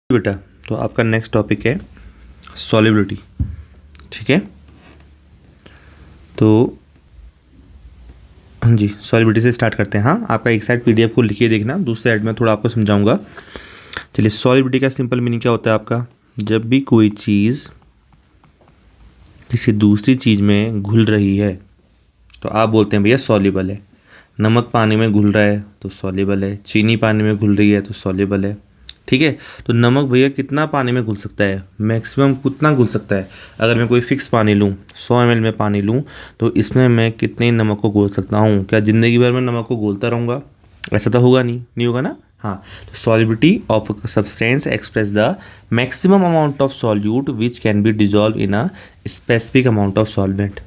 बेटा, तो आपका नेक्स्ट टॉपिक है सॉलिबिलिटी। ठीक है, तो हाँ जी, सॉलिबिलिटी से स्टार्ट करते हैं। हाँ, आपका एक साइड पीडीएफ को लिखिए देखना, दूसरे साइड में थोड़ा आपको समझाऊंगा। चलिए, सॉलिबिलिटी का सिंपल मीनिंग क्या होता है आपका? जब भी कोई चीज़ किसी दूसरी चीज़ में घुल रही है तो आप बोलते हैं भैया सॉल्युबल है। नमक पानी में घुल रहा है तो सॉल्युबल है, चीनी पानी में घुल रही है तो सॉल्युबल है। ठीक है, तो नमक भैया कितना पानी में घुल सकता है? मैक्सिमम कितना घुल सकता है? अगर मैं कोई फिक्स पानी लूँ, 100 ml में पानी लूँ, तो इसमें मैं कितने नमक को घोल सकता हूँ? क्या ज़िंदगी भर में नमक को घोलता रहूँगा? ऐसा तो होगा नहीं होगा ना। हाँ, तो solubility of a substance express the maximum amount of solute which can be dissolve in a specific amount of solvent.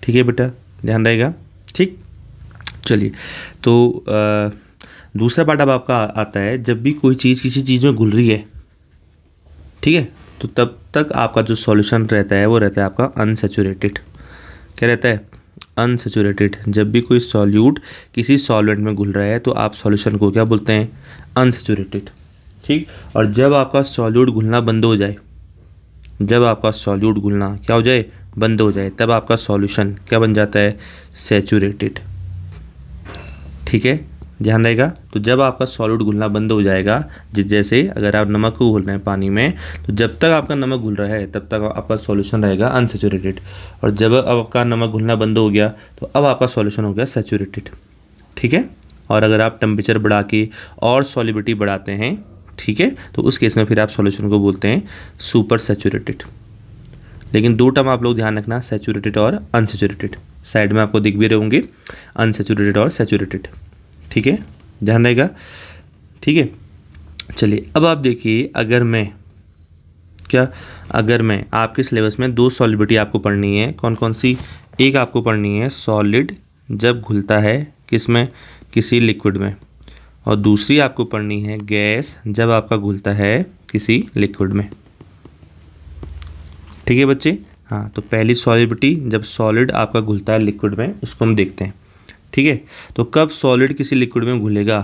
ठीक है बेटा, ध्यान रहेगा। ठीक, चलिए, तो दूसरा पार्ट अब आपका आता है, जब भी कोई चीज़ किसी चीज़ में घुल रही है, ठीक है, तो तब तक आपका जो सॉल्यूशन रहता है वो रहता है आपका अनसैचुरेटेड। क्या रहता है? अनसैचुरेटेड। जब भी कोई सॉल्यूट किसी सॉल्वेंट में घुल रहा है तो आप सॉल्यूशन को क्या बोलते हैं? अनसैचुरेटेड। ठीक, और जब आपका सॉल्यूट घुलना बंद हो जाए, जब आपका सॉल्यूट घुलना क्या हो जाए? बंद हो जाए, तब आपका सॉल्यूशन क्या बन जाता है? सैचुरेटेड। ठीक है, ध्यान रहेगा। तो जब आपका सॉलिड घुलना बंद हो जाएगा, जैसे अगर आप नमक को घुल रहे हैं पानी में, तो जब तक आपका नमक घुल रहा है तब तक आपका सॉल्यूशन रहेगा अनसैचुरेटेड, और जब आपका नमक घुलना बंद हो गया तो अब आपका सॉल्यूशन हो गया सैचुरेटेड। ठीक है, और अगर आप टेम्परेचर बढ़ा के और सॉलिबिलिटी बढ़ाते हैं, ठीक है, तो उस केस में फिर आप सॉल्यूशन को बोलते हैं सुपर सैचुरेटेड। लेकिन दो टर्म आप लोग ध्यान रखना, सैचुरेटेड और अनसैचुरेटेड। साइड में आपको दिख भी रहे होंगे, अनसैचुरेटेड और सैचुरेटेड। ठीक है, ध्यान रहेगा। ठीक है, चलिए अब आप देखिए, अगर मैं आपके सिलेबस में दो सॉलिबिलिटी आपको पढ़नी है। कौन कौन सी? एक आपको पढ़नी है सॉलिड जब घुलता है किस में? किसी लिक्विड में, और दूसरी आपको पढ़नी है गैस जब आपका घुलता है किसी लिक्विड में। ठीक है बच्चे, हाँ, तो पहली सॉलिबिलिटी जब सॉलिड आपका घुलता है लिक्विड में, उसको हम देखते हैं। ठीक है, तो कब सॉलिड किसी लिक्विड में घुलेगा,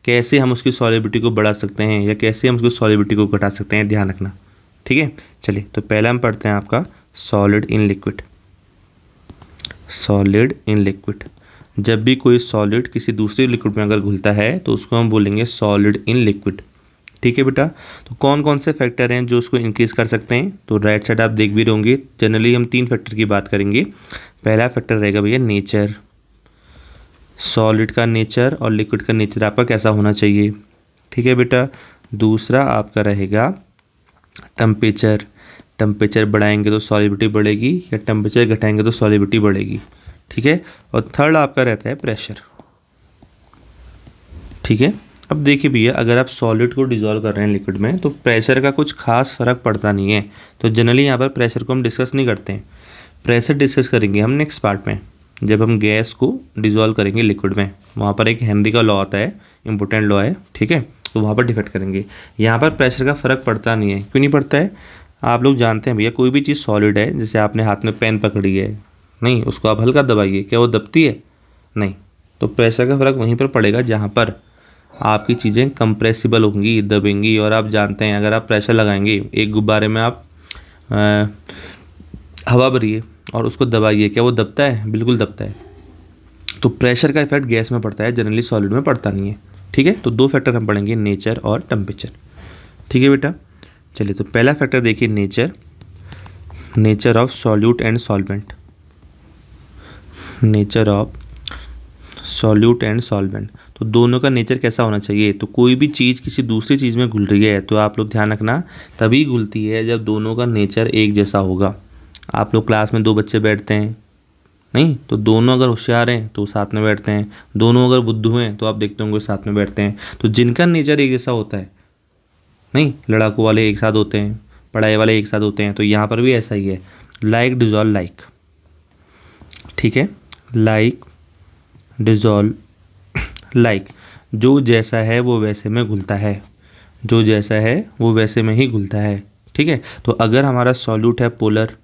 कैसे हम उसकी सॉलिबिलिटी को बढ़ा सकते हैं या कैसे हम उसकी सॉलिबिलिटी को घटा सकते हैं, ध्यान रखना। ठीक है, चलिए, तो पहला हम पढ़ते हैं आपका solid in liquid. Solid in liquid, जब भी कोई सॉलिड किसी दूसरे लिक्विड में अगर घुलता है तो उसको हम बोलेंगे सॉलिड इन लिक्विड। ठीक है बेटा, तो कौन कौन से फैक्टर हैं जो उसको इंक्रीज़ कर सकते हैं? तो राइट साइड आप देख भी रहे होंगे, जनरली हम 3 फैक्टर की बात करेंगे। पहला फैक्टर रहेगा भैया नेचर, सॉलिड का नेचर और लिक्विड का नेचर आपका कैसा होना चाहिए। ठीक है बेटा, दूसरा आपका रहेगा टेम्परेचर, टेम्परेचर बढ़ाएंगे तो सॉलिबिलिटी बढ़ेगी या टेम्परेचर घटाएंगे तो सॉलिबिलिटी बढ़ेगी। ठीक है, और थर्ड आपका रहता है प्रेशर। ठीक है, अब देखिए भैया, अगर आप सॉलिड को डिसॉल्व कर रहे हैं लिक्विड में तो प्रेशर का कुछ खास फ़र्क पड़ता नहीं है, तो जनरली यहाँ पर प्रेशर को हम डिस्कस नहीं करते हैं। प्रेशर डिस्कस करेंगे हम नेक्स्ट पार्ट में, जब हम गैस को डिसॉल्व करेंगे लिक्विड में। वहाँ पर एक हेनरी का लॉ आता है, इंपॉर्टेंट लॉ है। ठीक है, तो वहाँ पर डिफेक्ट करेंगे। यहाँ पर प्रेशर का फ़र्क पड़ता नहीं है। क्यों नहीं पड़ता है? आप लोग जानते हैं भैया, कोई भी चीज़ सॉलिड है, जैसे आपने हाथ में पेन पकड़ी है, नहीं, उसको आप हल्का दबाइए, क्या वो दबती है? नहीं। तो प्रेशर का फ़र्क वहीं पर पड़ेगा जहाँ पर आपकी चीज़ें कंप्रेसिबल होंगी, दबेंगी। और आप जानते हैं, अगर आप प्रेशर लगाएंगे, एक गुब्बारे में आप हवा भरिए और उसको दबाइए, क्या वो दबता है? बिल्कुल दबता है। तो प्रेशर का इफेक्ट गैस में पड़ता है, जनरली सॉलिड में पड़ता नहीं है। ठीक है, तो दो फैक्टर हम पढ़ेंगे, नेचर और टेम्परेचर। ठीक है बेटा, चलिए, तो पहला फैक्टर देखिए nature, nature of solute and solvent. Nature of solute and solvent, तो दोनों का नेचर कैसा होना चाहिए? तो कोई भी चीज़ किसी दूसरी चीज़ में घुल रही है तो आप लोग ध्यान रखना, तभी घुलती है जब दोनों का नेचर एक जैसा होगा। आप लोग क्लास में दो बच्चे बैठते हैं, नहीं, तो दोनों अगर होशियार हैं तो साथ में बैठते हैं, दोनों अगर बुद्धू हैं तो आप देखते होंगे साथ में बैठते हैं। तो जिनका नेचर एक जैसा होता है, नहीं, लड़ाकू वाले एक साथ होते हैं, पढ़ाई वाले एक साथ होते हैं, तो यहाँ पर भी ऐसा ही है, लाइक डिजॉल्व लाइक। ठीक है, लाइक डिजॉल्व लाइक, जो जैसा है वो वैसे में घुलता है, जो जैसा है वो वैसे में ही घुलता है। ठीक है, तो अगर हमारा सॉल्यूट है पोलर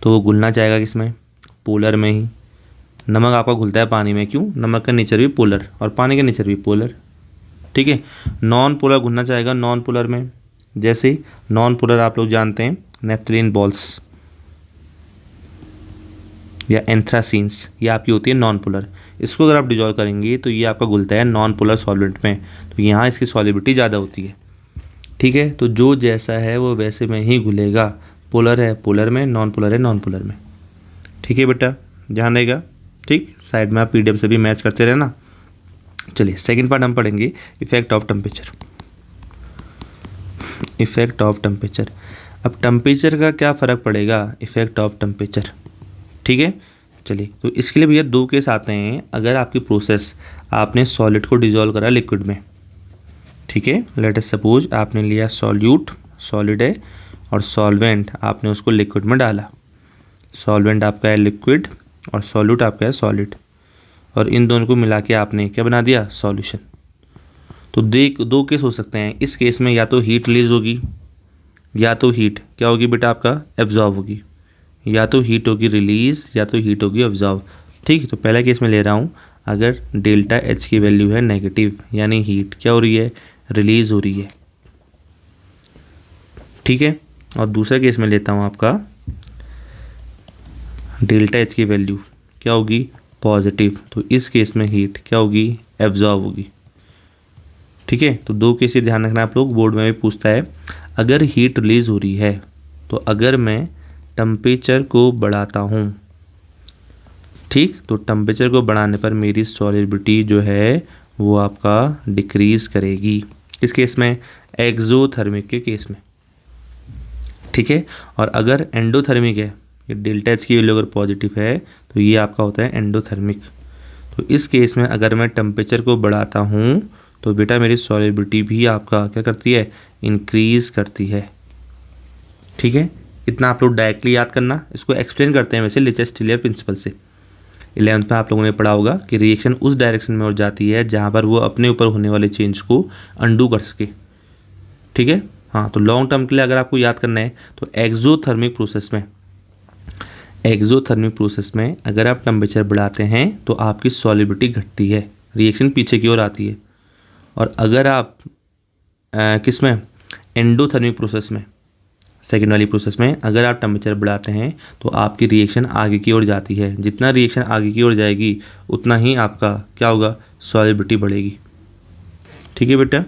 तो वो घुलना चाहेगा किस में? पोलर में ही। नमक आपका घुलता है पानी में, क्यों? नमक का नेचर भी पोलर और पानी का नेचर भी पोलर। ठीक है। नॉन पोलर घुलना चाहेगा नॉन पोलर में, जैसे नॉन पोलर आप लोग जानते हैं नेफ्थलीन बॉल्स या एंथ्रासीन्स, ये आपकी होती है नॉन पोलर। इसको अगर आप डिजॉल्व करेंगे तो ये आपका घुलता है नॉन पोलर सॉल्वेंट में, तो यहाँ इसकी सॉलिबिलिटी ज़्यादा होती है। ठीक है, तो जो जैसा है वो वैसे में ही घुलेगा, पोलर है पोलर में, नॉन पोलर है नॉन पोलर में। ठीक है बेटा, ध्यान रहेगा। ठीक, साइड में आप पीडीएफ से भी मैच करते रहना। चलिए सेकंड पार्ट हम पढ़ेंगे, effect of temperature. Effect of temperature, अब टेम्परेचर का क्या फ़र्क पड़ेगा इफेक्ट ऑफ टेम्परेचर। ठीक है, चलिए तो इसके लिए भैया दो केस आते हैं। अगर आपकी प्रोसेस, आपने सॉलिड को डिजॉल्व करा लिक्विड में, ठीक है, लेट अस सपोज आपने लिया सॉल्यूट, सॉलिड है, और सॉल्वेंट आपने उसको लिक्विड में डाला। सॉल्वेंट आपका है लिक्विड और सॉल्यूट आपका है सॉलिड, और इन दोनों को मिला के आपने क्या बना दिया, सॉल्यूशन। तो दो केस हो सकते हैं। इस केस में या तो हीट रिलीज होगी, या तो हीट क्या होगी बेटा आपका, एब्जॉर्ब होगी। या तो हीट होगी रिलीज, या तो हीट होगी ऑब्जॉर्व। ठीक, तो पहला केस में ले रहा हूँ, अगर डेल्टा एच की वैल्यू है नेगेटिव, यानी हीट क्या हो रही है, रिलीज हो रही है। ठीक है, और दूसरा केस में लेता हूँ आपका, डेल्टा एच की वैल्यू क्या होगी, पॉजिटिव, तो इस केस में हीट क्या होगी, एब्जॉर्व होगी। ठीक है, तो दो केस ध्यान रखना आप लोग, बोर्ड में भी पूछता है। अगर हीट रिलीज हो रही है तो अगर मैं टेम्परेचर को बढ़ाता हूँ, ठीक, तो टेम्परेचर को बढ़ाने पर मेरी सॉलिबिलिटी जो है वो आपका डिक्रीज़ करेगी। किस केस में, एक्सोथर्मिक के केस में। ठीक है, और अगर एंडोथर्मिक है, ये डेल्टा एच की वैल्यू अगर पॉजिटिव है तो ये आपका होता है एंडोथर्मिक। तो इस केस में अगर मैं टेम्परेचर को बढ़ाता हूँ तो बेटा मेरी सॉलिबिलिटी भी आपका क्या करती है, इंक्रीज़ करती है। ठीक है, इतना आप लोग डायरेक्टली याद करना। इसको एक्सप्लेन करते हैं वैसे ले चेस्टिलियर प्रिंसिपल से। 11th में आप लोगों ने पढ़ा होगा कि रिएक्शन उस डायरेक्शन में और जाती है जहाँ पर वो अपने ऊपर होने वाले चेंज को अंडू कर सके। ठीक है, हाँ, तो लॉन्ग टर्म के लिए अगर आपको याद करना है तो एक्सोथर्मिक प्रोसेस में अगर आप टेम्परेचर बढ़ाते हैं तो आपकी सॉलिबिलिटी घटती है, रिएक्शन पीछे की ओर आती है। और अगर आप किस में, एंडोथर्मिक प्रोसेस में, सेकेंड वाली प्रोसेस में अगर आप टेम्परेचर बढ़ाते हैं तो आपकी रिएक्शन आगे की ओर जाती है। जितना रिएक्शन आगे की ओर जाएगी उतना ही आपका क्या होगा, सॉलिबिलिटी बढ़ेगी। ठीक है बेटा,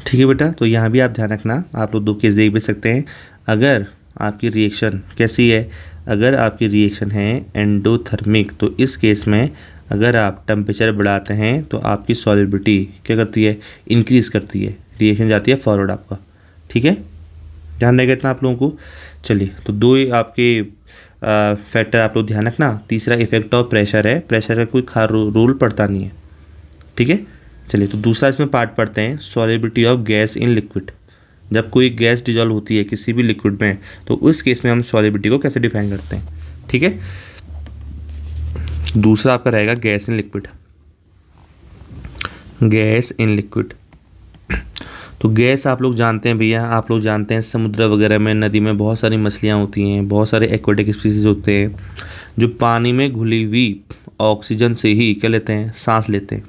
ठीक है बेटा, तो यहाँ भी आप ध्यान रखना। आप लोग दो केस देख भी सकते हैं। अगर आपकी रिएक्शन कैसी है, अगर आपकी रिएक्शन है एंडोथर्मिक, तो इस केस में अगर आप टेम्परेचर बढ़ाते हैं तो आपकी सॉलिबिलिटी क्या करती है, इंक्रीज़ करती है, रिएक्शन जाती है फॉरवर्ड आपका। ठीक है, ध्यान रहेगा इतना आप लोगों को। चलिए, तो दो आपके फैक्टर आप लोग ध्यान रखना। तीसरा इफेक्ट ऑफ प्रेशर है, प्रेशर का कोई खास रूल पड़ता नहीं है। ठीक है, चलिए तो दूसरा इसमें पार्ट पढ़ते हैं, solubility of gas in liquid. जब कोई गैस डिजॉल्व होती है किसी भी लिक्विड में तो उस केस में हम सॉलिबिलिटी को कैसे डिफाइन करते हैं। ठीक है, दूसरा आपका रहेगा gas in liquid. Gas in liquid, तो गैस आप लोग जानते हैं भैया, आप लोग जानते हैं समुद्र वगैरह में, नदी में बहुत सारी मछलियाँ होती हैं, बहुत सारे एक्वेटिक स्पीसीज होते हैं जो पानी में घुली हुई ऑक्सीजन से ही क्या लेते हैं, सांस लेते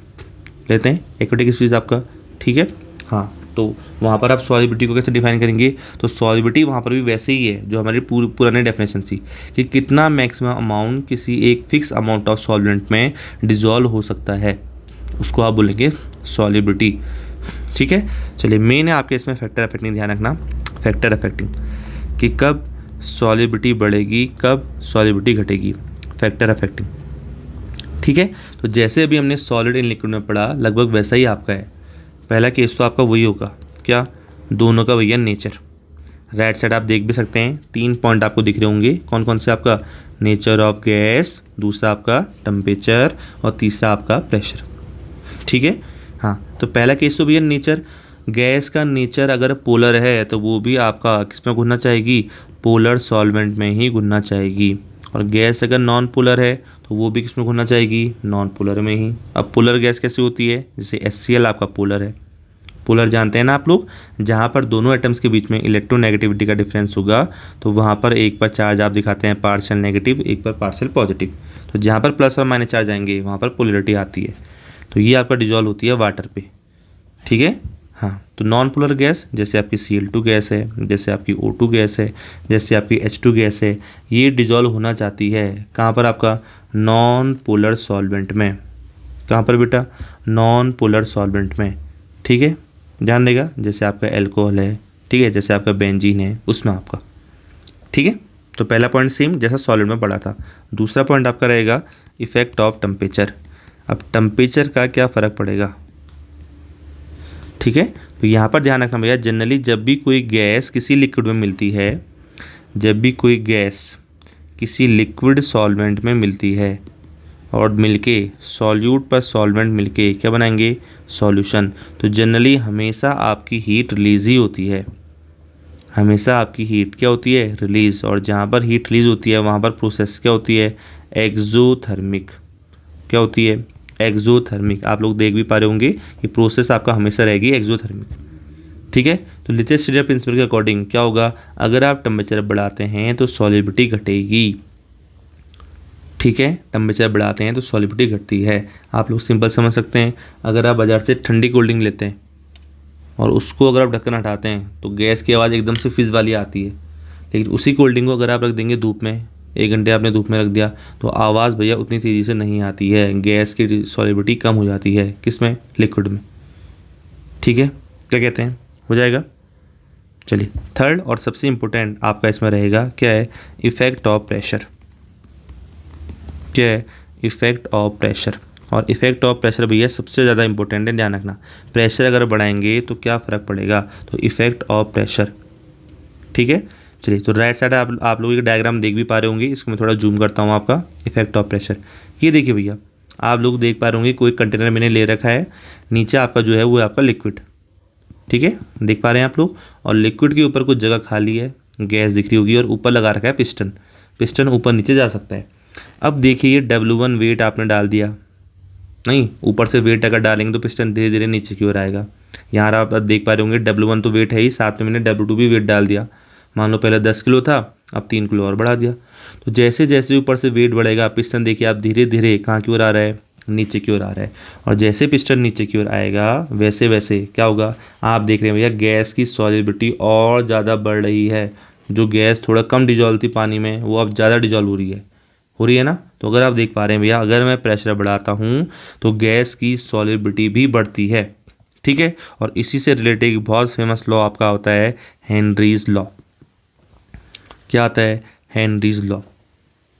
हैं एक्वेटिक स्पीसीज आपका। ठीक है, हाँ, तो वहाँ पर आप सॉलिबिलिटी को कैसे डिफाइन करेंगे, तो सॉलिबिलिटी वहाँ पर भी वैसे ही है जो हमारी पुरानी डेफिनेशन थी कि कितना मैक्सिमम अमाउंट किसी एक फिक्स अमाउंट ऑफ सॉल्वेंट में डिजॉल्व हो सकता है, उसको आप बोलेंगे सॉलिबिलिटी। ठीक है, चलिए मेन है आपके इसमें फैक्टर अफेक्टिंग, ध्यान रखना फैक्टर अफेक्टिंग कि कब सॉलिबिलिटी बढ़ेगी कब सॉलिबिलिटी घटेगी, फैक्टर अफेक्टिंग। ठीक है, तो जैसे अभी हमने सॉलिड इन लिक्विड में पढ़ा लगभग वैसा ही आपका है। पहला केस तो आपका वही होगा, क्या, दोनों का भैया नेचर। राइट साइड आप देख भी सकते हैं 3 पॉइंट आपको दिख रहे होंगे, कौन कौन से आपका, नेचर ऑफ गैस, दूसरा आपका टेम्परेचर, और तीसरा आपका प्रेशर। ठीक है, हाँ, तो पहला केस तो भैया नेचर, गैस का नेचर अगर पोलर है तो वो भी आपका किस में घुलना चाहेगी, पोलर सॉल्वेंट में ही घुलना चाहेगी। और गैस अगर नॉन पोलर है तो वो भी किस में घुलना चाहेगी, नॉन पोलर में ही। अब पोलर गैस कैसी होती है, जैसे HCl आपका पोलर है। पोलर जानते हैं ना आप लोग, जहाँ पर दोनों एटम्स के बीच में इलेक्ट्रोनेगेटिविटी का डिफरेंस होगा तो वहाँ पर एक पर चार्ज आप दिखाते हैं पार्शियल नेगेटिव, एक पर पार्शियल पॉजिटिव। तो जहाँ पर प्लस और माइनस चार्ज आएंगे वहाँ पर पोलरिटी आती है। तो ये आपका डिजॉल्व होती है वाटर पे, ठीक है। हाँ, तो नॉन पोलर गैस जैसे आपकी Cl2 गैस है, जैसे आपकी O2 गैस है, जैसे आपकी H2 गैस है, ये डिजॉल्व होना चाहती है कहाँ पर, आपका नॉन पोलर सॉल्वेंट में। कहाँ पर बेटा, नॉन पोलर सॉल्वेंट में, ठीक है। ध्यान देगा, जैसे आपका एल्कोहल है, ठीक है, जैसे आपका बेंजीन है, उसमें आपका, ठीक है। तो पहला पॉइंट सेम जैसा सॉलिड में पढ़ा था। दूसरा पॉइंट आपका रहेगा इफेक्ट ऑफ टेम्परेचर। अब टेम्परेचर का क्या फ़र्क पड़ेगा, ठीक है। तो यहाँ पर ध्यान रखना भैया, जनरली जब भी कोई गैस किसी लिक्विड में मिलती है, जब भी कोई गैस किसी लिक्विड सॉल्वेंट में मिलती है और मिलके सॉल्यूट पर सॉल्वेंट मिलके क्या बनाएंगे, सॉल्यूशन, तो जनरली हमेशा आपकी हीट रिलीज ही होती है, हमेशा आपकी हीट क्या होती है, रिलीज़। और जहाँ पर हीट रिलीज़ होती है वहाँ पर प्रोसेस क्या होती है, एक्सोथर्मिक। क्या होती है, एक्सोथर्मिक। आप लोग देख भी पा रहे होंगे कि प्रोसेस आपका हमेशा रहेगी एक्सोथर्मिक, ठीक है। तो लिथेस्टेरिया प्रिंसिपल के अकॉर्डिंग क्या होगा, अगर आप टेम्परेचर बढ़ाते हैं तो सॉलिबिलिटी घटेगी, ठीक है। टेम्परेचर बढ़ाते हैं तो सॉलिबिलिटी घटती है। आप लोग सिंपल समझ सकते हैं, अगर आप बाज़ार से ठंडी कोल्ड ड्रिंक लेते हैं और उसको अगर आप ढक्कन हटाते हैं तो गैस की आवाज़ एकदम से फिज़ वाली आती है, लेकिन उसी कोल्ड ड्रिंक को अगर आप रख देंगे धूप में, 1 घंटे आपने धूप में रख दिया, तो आवाज़ भैया उतनी तेज़ी से नहीं आती है, गैस की सॉलिबिलिटी कम हो जाती है, किस में, लिक्विड में, ठीक है। क्या कहते हैं, हो जाएगा। चलिए, थर्ड और सबसे इम्पोर्टेंट आपका इसमें रहेगा क्या है, इफ़ेक्ट ऑफ प्रेशर। क्या है, इफ़ेक्ट ऑफ प्रेशर। और इफ़ेक्ट ऑफ प्रेशर भैया सबसे ज़्यादा इंपॉर्टेंट है, ध्यान रखना। प्रेशर अगर बढ़ाएंगे तो क्या फ़र्क पड़ेगा, तो इफ़ेक्ट ऑफ प्रेशर, ठीक है। चलिए, तो राइट साइड आप लोग ये डायग्राम देख भी पा रहे होंगे, इसको मैं थोड़ा जूम करता हूँ, आपका इफ़ेक्ट ऑफ प्रेशर। ये देखिए भैया, आप लोग देख पा रहे होंगे कोई कंटेनर मैंने ले रखा है, नीचे आपका जो है वो है आपका लिक्विड, ठीक है, देख पा रहे हैं आप लोग। और लिक्विड के ऊपर कुछ जगह खाली है, गैस दिख रही होगी, और ऊपर लगा रखा है पिस्टन, पिस्टन ऊपर नीचे जा सकता है। अब देखिए ये W1 वेट आपने डाल दिया, नहीं, ऊपर से वेट अगर डालेंगे तो पिस्टन धीरे धीरे नीचे की ओर आएगा। यहाँ आप देख पा रहे होंगे W1 तो वेट है ही, साथ में मैंने W2 भी वेट डाल दिया। मान लो पहले 10 किलो था, अब 3 किलो और बढ़ा दिया। तो जैसे जैसे ऊपर से वेट बढ़ेगा, पिस्टन देखिए आप धीरे धीरे कहाँ की ओर आ रहा है, नीचे की ओर आ रहा है। और जैसे पिस्टन नीचे की ओर आएगा वैसे वैसे क्या होगा, आप देख रहे हैं भैया गैस की सॉलिबिलिटी और ज़्यादा बढ़ रही है। जो गैस थोड़ा कम डिजॉल्व थी पानी में, वो अब ज़्यादा डिजॉल्व हो रही है ना। तो अगर आप देख पा रहे हैं भैया, अगर मैं प्रेशर बढ़ाता हूँ तो गैस की सॉलिबिलिटी भी बढ़ती है, ठीक है। और इसी से रिलेटेड एक बहुत फेमस लॉ आपका होता है हेनरीज लॉ। क्या आता है, हेनरीज लॉ,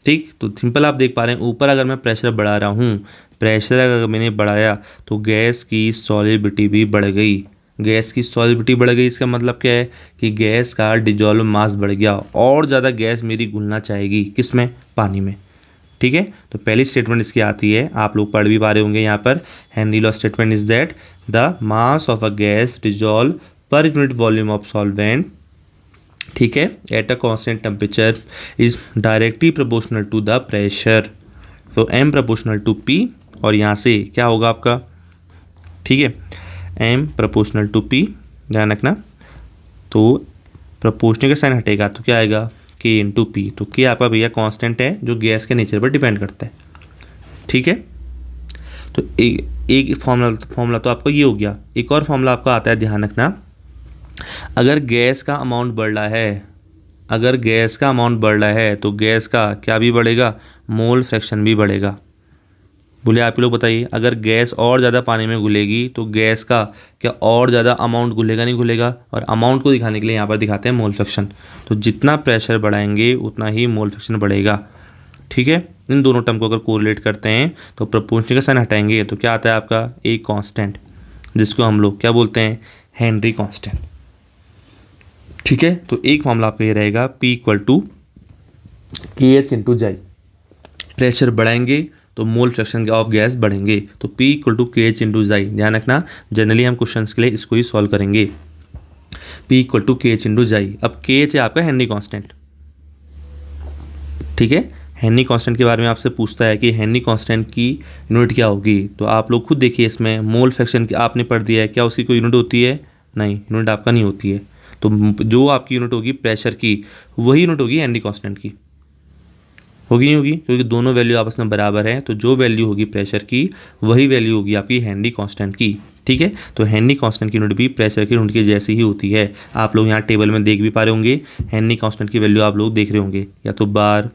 ठीक। तो सिंपल आप देख पा रहे हैं, ऊपर अगर मैं प्रेशर बढ़ा रहा हूँ, प्रेशर अगर मैंने बढ़ाया तो गैस की सॉलिबिलिटी भी बढ़ गई। गैस की सॉलिबिलिटी बढ़ गई, इसका मतलब क्या है कि गैस का डिजॉल्व मास बढ़ गया, और ज़्यादा गैस मेरी घुलना चाहेगी, किस में, पानी में, ठीक है। तो पहली स्टेटमेंट इसकी आती है, आप लोग पढ़ भी पा रहे होंगे यहाँ पर, Henry law statement is that the mass of a gas dissolve per unit volume of solvent, ठीक है, at a constant temperature is directly proportional to the pressure. तो M प्रोपोर्शनल टू P, और यहाँ से क्या होगा आपका, ठीक है, M प्रोपोर्शनल टू P, ध्यान रखना। तो प्रोपोर्शनल का साइन हटेगा तो क्या आएगा, K इंटू P। तो K आपका भैया कांस्टेंट है जो गैस के नेचर पर डिपेंड करता है, ठीक है। तो एक फॉर्मूला तो आपका ये हो गया। एक और फॉर्मूला आपका आता है, ध्यान रखना, अगर गैस का अमाउंट बढ़ रहा है, अगर गैस का अमाउंट बढ़ रहा है तो गैस का क्या भी बढ़ेगा, मोल फ्रैक्शन भी बढ़ेगा। बोले आप ही लोग बताइए, अगर गैस और ज़्यादा पानी में घुलेगी तो गैस का क्या और ज़्यादा अमाउंट घुलेगा, नहीं घुलेगा। और अमाउंट को दिखाने के लिए यहाँ पर दिखाते हैं मोल फ्रैक्शन। तो जितना प्रेशर बढ़ाएंगे उतना ही मोल फ्रैक्शन बढ़ेगा, ठीक है। इन दोनों टर्म को अगर कोरिलेट करते हैं तो प्रोपोर्शनल का साइन हटाएंगे तो क्या आता है आपका, एक कांस्टेंट, जिसको हम लोग क्या बोलते हैं, हेनरी कांस्टेंट, ठीक है। तो एक फॉर्मूला आपका ये रहेगा, P equal to KH into chi. Pressure बढ़ाएंगे तो मोल फ्रैक्शन ऑफ गैस बढ़ेंगे, तो P equal to KH into chi. ध्यान रखना, जनरली हम क्वेश्चन के लिए इसको ही सॉल्व करेंगे, P equal to KH into chi. अब KH है आपका हेनरी कांस्टेंट, ठीक है। हेनरी कांस्टेंट के बारे में आपसे पूछता है कि हेनरी कांस्टेंट की यूनिट क्या होगी, तो आप लोग खुद देखिए, इसमें मोल फ्रैक्शन की आपने पढ़ दिया है, क्या उसकी कोई यूनिट होती है, नहीं, यूनिट आपका नहीं होती है। तो जो आपकी यूनिट होगी प्रेशर की, वही यूनिट होगी हेनरी कांस्टेंट की, होगी नहीं होगी, क्योंकि दोनों वैल्यू आपस में बराबर हैं, तो जो वैल्यू होगी प्रेशर की वही वैल्यू होगी आपकी हेनरी कांस्टेंट की। ठीक है, तो हेनरी कांस्टेंट की यूनिट भी प्रेशर की यूनिट की जैसी ही होती है। आप लोग यहाँ टेबल में देख भी पा रहे होंगे, हेनरी कांस्टेंट की वैल्यू आप लोग देख रहे होंगे, या तो बार,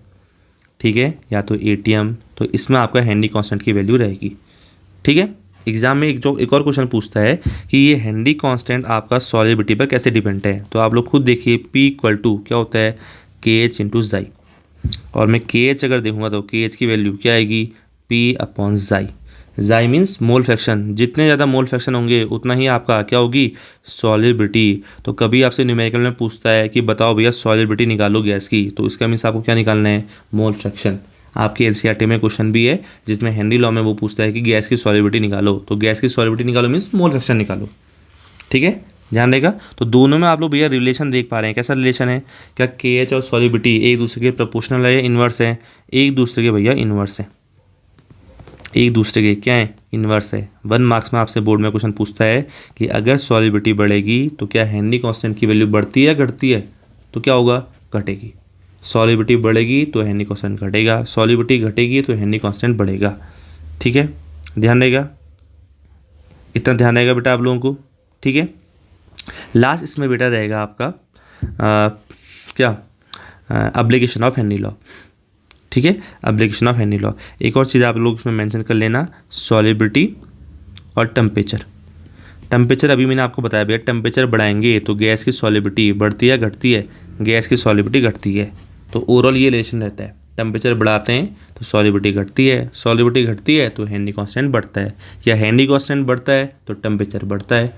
ठीक है, या तो एटीएम, तो इसमें आपका हेनरी कांस्टेंट की वैल्यू रहेगी। ठीक है, एग्जाम में एक और क्वेश्चन पूछता है कि ये हेनरी कांस्टेंट आपका सॉलिबिलिटी पर कैसे डिपेंड है, तो आप लोग खुद देखिए, P इक्वल टू क्या होता है, KH इंटू जाई, और मैं KH अगर देखूंगा तो KH की वैल्यू क्या आएगी, P अपॉन जाई। जाई मीन्स मोल फ्रैक्शन, जितने ज़्यादा मोल फ्रैक्शन होंगे उतना ही आपका क्या होगी, सॉलिबिलिटी। तो कभी आपसे न्यूमेरिकल में पूछता है कि बताओ भैया सॉलिबिलिटी निकालो गैस की, तो इसका मीन्स आपको क्या निकालना है, मोल फ्रैक्शन। आपके एनसीईआरटी में क्वेश्चन भी है जिसमें हेनरी लॉ में वो पूछता है कि गैस की सॉलिबिलिटी निकालो, तो गैस की सॉलिबिलिटी निकालो मीन्स मोल फ्रैक्शन निकालो। ठीक है, ध्यान देगा। तो दोनों में आप लोग भैया रिलेशन देख पा रहे हैं, कैसा रिलेशन है, क्या KH और सॉलिबिलिटी एक दूसरे के प्रोपोर्शनल है या इन्वर्स है, एक दूसरे के भैया इन्वर्स है, एक दूसरे के क्या है, इन्वर्स है। 1 मार्क्स में आपसे बोर्ड में क्वेश्चन पूछता है कि अगर सॉलिबिलिटी बढ़ेगी तो क्या हेनरी कांस्टेंट की वैल्यू बढ़ती है या घटती है, तो क्या होगा, घटेगी। सॉलिबिलिटी बढ़ेगी तो हेनरी कांस्टेंट घटेगा, सॉलिबिलिटी घटेगी तो हेनरी कांस्टेंट बढ़ेगा। ठीक है, ध्यान रहेगा, इतना ध्यान रहेगा बेटा आप लोगों को। ठीक है, लास्ट इसमें बेटा रहेगा आपका क्या, एप्लीकेशन ऑफ हेनरी लॉ। ठीक है, एप्लीकेशन ऑफ हेनरी लॉ। एक और चीज़ आप लोग इसमें मेंशन कर लेना, सॉलिबिलिटी और टेम्परेचर। टेम्परेचर अभी मैंने आपको बताया भैया, टेम्परेचर बढ़ाएंगे तो गैस की सॉलिबिलिटी बढ़ती है घटती है, गैस की सॉलिबिलिटी घटती है। तो ओवरऑल ये रिलेशन रहता है, टेम्परेचर बढ़ाते हैं तो सॉलिबिलिटी घटती है, सॉलिबिलिटी घटती है तो हेनरी कांस्टेंट बढ़ता है, या हेनरी कांस्टेंट बढ़ता है तो टेम्परेचर बढ़ता है।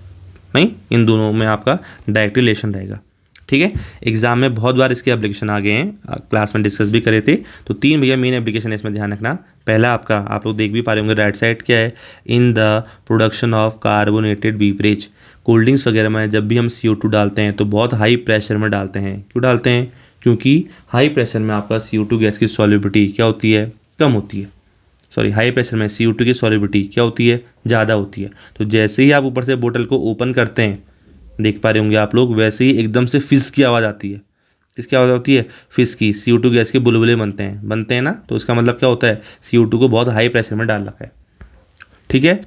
नहीं, इन दोनों में आपका डायरेक्ट रिलेशन रहेगा। ठीक है, एग्जाम में बहुत बार इसके एप्लीकेशन आ गए हैं, क्लास में डिस्कस भी करे थे। तो 3 भैया मेन एप्लीकेशन है, इसमें ध्यान रखना। पहला आपका आप लोग देख भी पा रहे होंगे राइट साइड, क्या है, in the production of carbonated beverage. Cold drinks वगैरह में जब भी हम CO2 डालते हैं तो बहुत हाई प्रेशर में डालते हैं। क्यों डालते हैं, क्योंकि हाई प्रेशर में आपका CO2 गैस की सॉलिबिलिटी क्या होती है, कम होती है। सॉरी, हाई प्रेशर में CO2 की सॉलिबिलिटी क्या होती है, ज़्यादा होती है। तो जैसे ही आप ऊपर से बोतल को ओपन करते हैं, देख पा रहे होंगे आप लोग, वैसे ही एकदम से फिस की आवाज़ आती है। किसकी आवाज़ होती है, फिस की। CO2 गैस के बुलबुले बनते हैं ना, तो इसका मतलब क्या होता है, CO2 को बहुत हाई प्रेशर में डाल रखा है। ठीक है,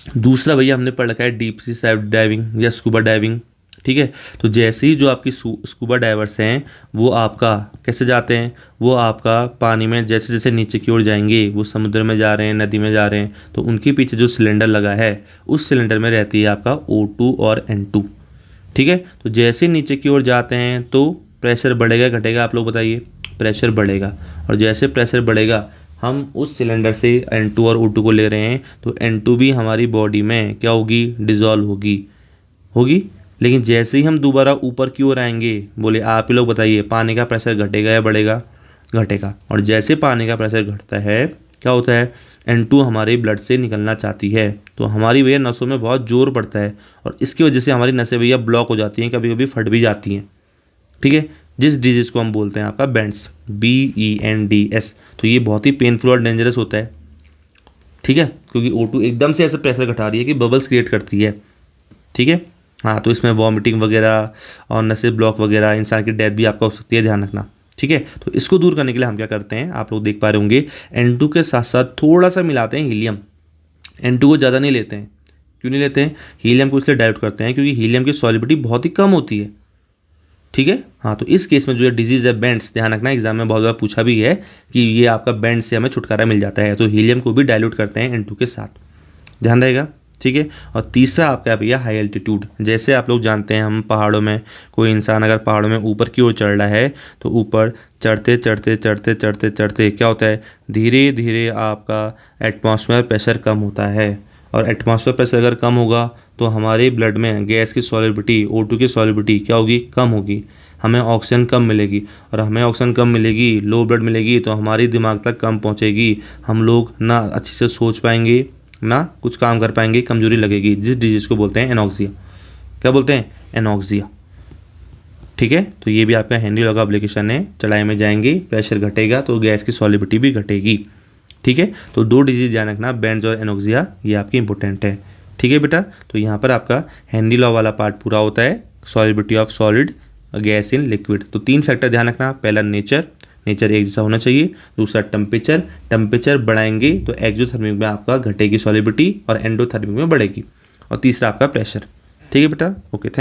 दूसरा भैया हमने पढ़ रखा है डीप सी डाइविंग या स्कूबा डाइविंग। ठीक है, तो जैसे ही जो आपकी स्कूबा डाइवर्स हैं वो आपका कैसे जाते हैं, वो आपका पानी में जैसे जैसे नीचे की ओर जाएंगे, वो समुद्र में जा रहे हैं, नदी में जा रहे हैं, तो उनके पीछे जो सिलेंडर लगा है उस सिलेंडर में रहती है आपका O2 और N2। ठीक है, तो जैसे नीचे की ओर जाते हैं तो प्रेशर बढ़ेगा घटेगा, आप लोग बताइए, प्रेशर बढ़ेगा। और जैसे प्रेशर बढ़ेगा हम उस सिलेंडर से N2 और O2 को ले रहे हैं, तो N2 भी हमारी बॉडी में क्या होगी, डिज़ोल्व होगी। लेकिन जैसे ही हम दोबारा ऊपर की ओर आएंगे, बोले आप ही लोग बताइए, पानी का प्रेशर घटेगा या बढ़ेगा, घटेगा। और जैसे पानी का प्रेशर घटता है क्या होता है, N2 हमारे ब्लड से निकलना चाहती है, तो हमारी भैया नसों में बहुत जोर पड़ता है, और इसकी वजह से हमारी नसें भैया ब्लॉक हो जाती हैं, कभी कभी फट भी जाती हैं। ठीक है, जिस डिजीज़ को हम बोलते हैं आपका बेंड्स, BENDS। तो ये बहुत ही पेनफुल और डेंजरस होता है। ठीक है, क्योंकि O2 एकदम से ऐसे प्रेशर घटा रही है कि बबल्स क्रिएट करती है। ठीक है, हाँ, तो इसमें वॉमिटिंग वगैरह और नसें ब्लॉक वगैरह, इंसान की डेथ भी आपका हो सकती है, ध्यान रखना। ठीक है, तो इसको दूर करने के लिए हम क्या करते हैं, आप लोग देख पा रहे होंगे, N2 के साथ साथ थोड़ा सा मिलाते हैं हीलियम। N2 को ज़्यादा नहीं लेते हैं। क्यों नहीं लेते हैं, हीलियम को इसलिए डाइल्यूट करते हैं क्योंकि हीलियम की सॉलिबिलिटी बहुत ही कम होती है। ठीक है, हाँ, तो इस केस में जो है डिजीज़ है बेंड्स, ध्यान रखना, एग्जाम में बहुत बार पूछा भी है कि ये आपका बेंड से हमें छुटकारा मिल जाता है, तो हीलियम को भी डाइल्यूट करते हैं N2 के साथ, ध्यान रहेगा। ठीक है, और तीसरा आपका भैया हाई एल्टीट्यूड। जैसे आप लोग जानते हैं, हम पहाड़ों में, कोई इंसान अगर पहाड़ों में ऊपर की ओर चढ़ रहा है तो ऊपर चढ़ते चढ़ते चढ़ते चढ़ते चढ़ते क्या होता है, धीरे धीरे आपका एटमॉस्फेयर प्रेशर कम होता है, और एटमॉस्फेयर प्रेशर अगर कम होगा तो हमारे ब्लड में गैस की सॉलिबिलिटी, O2 की सॉलिबिलिटी क्या होगी, कम होगी, हमें ऑक्सीजन कम मिलेगी, और हमें ऑक्सीजन कम मिलेगी, लो ब्लड मिलेगी, तो हमारी दिमाग तक कम पहुँचेगी, हम लोग ना अच्छे से सोच पाएंगे, ना कुछ काम कर पाएंगे, कमजोरी लगेगी, जिस डिजीज़ को बोलते हैं एनॉक्सिया। क्या बोलते हैं, एनॉक्सिया। ठीक है, तो ये भी आपका हेनरी लॉ का एप्लीकेशन है। चढ़ाई में जाएंगे, प्रेशर घटेगा तो गैस की सॉलिबिलिटी भी घटेगी। ठीक है, तो 2 डिजीज ध्यान रखना, बेंड्स और एनॉक्सिया, ये आपकी इंपॉर्टेंट है। ठीक है बेटा, तो यहाँ पर आपका हेनरी लॉ वाला पार्ट पूरा होता है, solubility of solid, gas in liquid. तो 3 फैक्टर ध्यान रखना, पहला नेचर, नेचर एक जैसा होना चाहिए। दूसरा टेम्परेचर बढ़ाएंगे तो एक्सोथर्मिक में आपका घटेगी सॉलिबिलिटी और एंडोथर्मिक में बढ़ेगी। और तीसरा आपका प्रेशर। ठीक है बेटा, ओके, थैंक